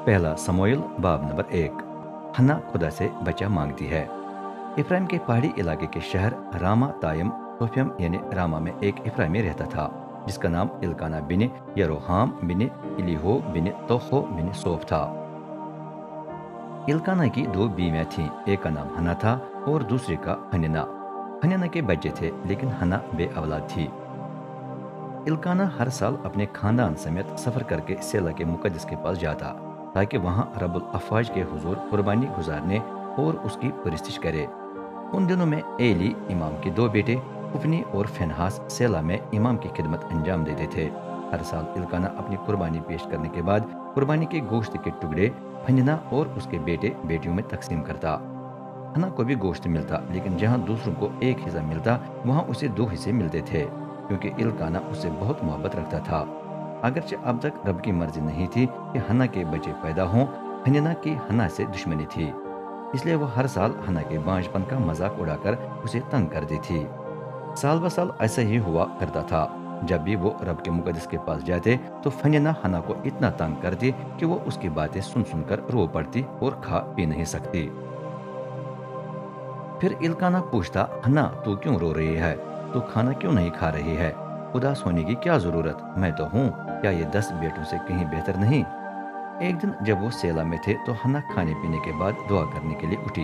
पहला समूएल बाब नंबर 1। हन्ना खुदा से बच्चा मांगती है। इफ्राइम के पहाड़ी इलाके के शहर रामा तायम सोफियम यानी रामा में एक इफ्राइमी रहता था जिसका नाम इल्काना बिन यरोहाम बिन इलीहो बिन तोहो बिन सोफ था। इल्काना की दो बीवियां थीं, एक का नाम हन्ना था और दूसरे का हन्ना। हन्ना के बच्चे थे लेकिन हन्ना बे औलाद थी। इल्काना हर साल अपने खानदान समेत सफर करके सेला के मुकद्दस के पास जाता ताकि वहां रब्बुल अफवाज के हुजूर कुर्बानी गुजारने और उसकी परस्तिश करे। उन दिनों में एली इमाम के दो बेटे हुफनी और फिनहास सेला में इमाम की खिदमत अंजाम देते थे। हर साल इल्काना अपनी कुर्बानी पेश करने के बाद कुर्बानी के गोश्त के टुकड़े फन्ना और उसके बेटे बेटियों में तकसीम करता। हन्ना को भी गोश्त मिलता लेकिन जहां दूसरों को एक हिस्सा मिलता वहां उसे दो हिस्से मिलते थे क्योंकि इल्काना उससे बहुत मोहब्बत रखता था। अगरचे अब तक रब की मर्जी नहीं थी कि हन्ना के बच्चे पैदा हों, फन्ना की हन्ना से दुश्मनी थी, इसलिए वो हर साल हन्ना के बांझपन का मजाक उड़ाकर उसे तंग करती थी। साल ब साल ऐसा ही हुआ करता था। जब भी वो रब के मुकद्दस के पास जाते तो फन्ना हन्ना को इतना तंग करती कि वो उसकी बातें सुन सुनकर रो पड़ती और खा पी नहीं सकती। फिर इल्काना पूछता, हन्ना तू क्यों रो रही है? तू खाना क्यों नहीं खा रही है? उदास होने की क्या जरूरत? मैं तो हूँ, क्या ये 10 बेटों से कहीं बेहतर नहीं? एक दिन जब वो सेला में थे तो हन्ना खाने पीने के बाद दुआ करने के लिए उठी।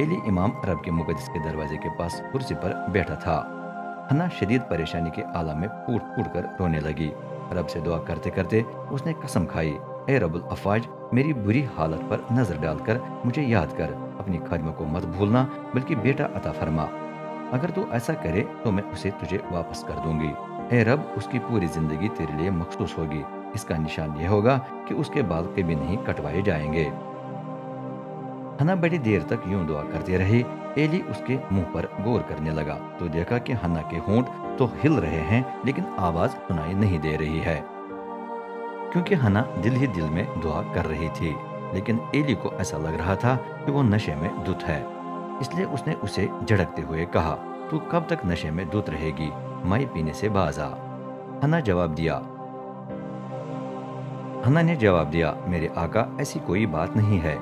एली इमाम रब के मुकद्दस के दरवाजे के पास कुर्सी पर बैठा था। हन्ना शदीद परेशानी के आलम में फूट फूट कर रोने लगी। रब से दुआ करते करते उसने कसम खाई, ए रब्बुल अफवाज, मेरी बुरी हालत पर नजर डालकर मुझे याद कर, अपनी खादिमों को मत भूलना बल्कि बेटा अता फरमा। अगर तू ऐसा करे तो मैं उसे तुझे वापस कर दूंगी। ए रब, उसकी पूरी जिंदगी तेरे लिए मखसूस होगी। इसका निशान यह होगा कि उसके बाल कभी नहीं कटवाए जाएंगे। हन्ना बड़ी देर तक यूं दुआ करती रही। एली उसके मुंह पर गौर करने लगा तो देखा कि हन्ना के होंठ तो हिल रहे हैं लेकिन आवाज सुनाई नहीं दे रही है क्योंकि हन्ना दिल ही दिल में दुआ कर रही थी। लेकिन एली को ऐसा लग रहा था कि वो नशे में धुत है, इसलिए उसने उसे झड़कते हुए कहा, तू कब तक नशे में धुत रहेगी? माई पीने से बाज आ। हन्ना ने जवाब दिया, मेरे आका, ऐसी कोई बात नहीं है।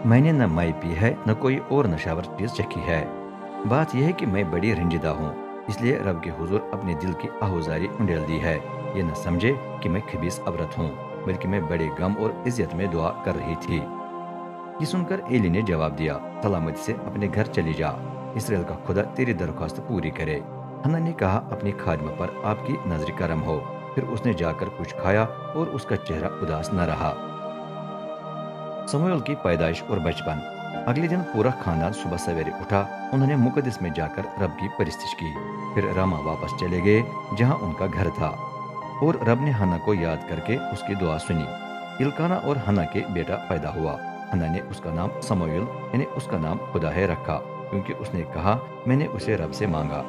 मैंने न माई पी है न कोई और नशावर चीज चखी है। बात यह है कि मैं बड़ी रंजीदा हूँ, इसलिए रब के हुजूर अपने दिल की आहुजारी उंडेल दी है। ये न समझे कि मैं खबीस अवरत हूँ, बल्कि मैं बड़े गम और इज्जत में दुआ कर रही थी। ये सुनकर एली ने जवाब दिया, सलामती से अपने घर चली जा, इसराइल का खुदा तेरी दरख्वास्त पूरी करे। हन्ना ने कहा, अपनी खादिमा पर आपकी नजर करम हो। फिर उसने जाकर कुछ खाया और उसका चेहरा उदास न रहा। समूएल की पैदाइश और बचपन। अगले दिन पूरा खानदान सुबह सवेरे उठा। उन्होंने मुकद्दस में जाकर रब की परस्तिश की। फिर रामा वापस चले गए जहां उनका घर था और रब ने हन्ना को याद करके उसकी दुआ सुनी। इल्काना और हन्ना के बेटा पैदा हुआ। हन्ना ने उसका नाम समूएल यानी उसका नाम खुदा है रखा क्योंकि उसने कहा, मैंने उसे रब से मांगा।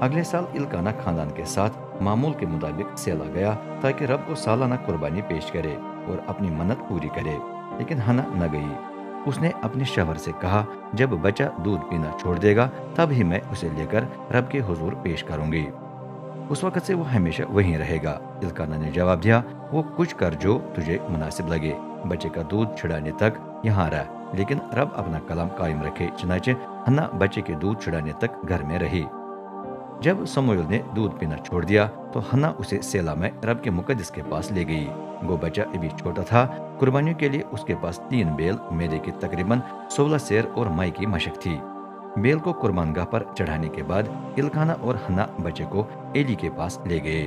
अगले साल इल्काना खानदान के साथ मामूल के मुताबिक सेला गया ताकि रब को सालाना कुर्बानी पेश करे और अपनी मन्नत पूरी करे, लेकिन हन्ना न गई। उसने अपने शवहर से कहा, जब बच्चा दूध पीना छोड़ देगा तब ही मैं उसे लेकर रब के हुजूर पेश करूंगी। उस वक्त से वो हमेशा वहीं रहेगा। इल्काना ने जवाब दिया, वो कुछ कर जो तुझे मुनासिब लगे, बच्चे का दूध छिड़ाने तक यहाँ रह, लेकिन रब अपना कलाम कायम रखे। चुनाचे हन्ना बच्चे के दूध छिड़ाने तक घर में रही। जब समूएल ने दूध पीना छोड़ दिया तो हन्ना उसे सेला में रब के मुकद्दस के पास ले गई। वो बच्चा अभी छोटा था। कुर्बानियों के लिए उसके पास 3 बैल, मेदे की तकरीबन 16 सेर और माई की मशक थी। बैल को कुर्बानगाह पर चढ़ाने के बाद इल्काना और हन्ना बच्चे को एली के पास ले गए।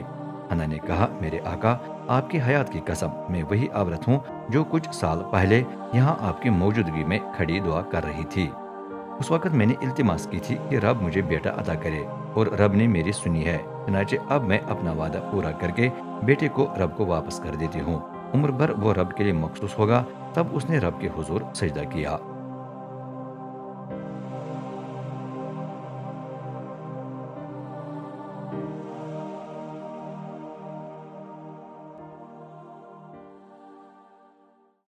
हन्ना ने कहा, मेरे आका, आपकी हयात की कसम, मैं वही औरत हूँ जो कुछ साल पहले यहाँ आपकी मौजूदगी में खड़ी दुआ कर रही थी। उस वक्त मैंने इल्तिमास की थी कि रब मुझे बेटा अता करे और रब ने मेरी सुनी है। चुनाचे अब मैं अपना वादा पूरा करके बेटे को रब को वापस कर देती हूँ। उम्र भर वो रब के लिए मखसूस होगा। तब उसने रब के हुजूर सजदा किया।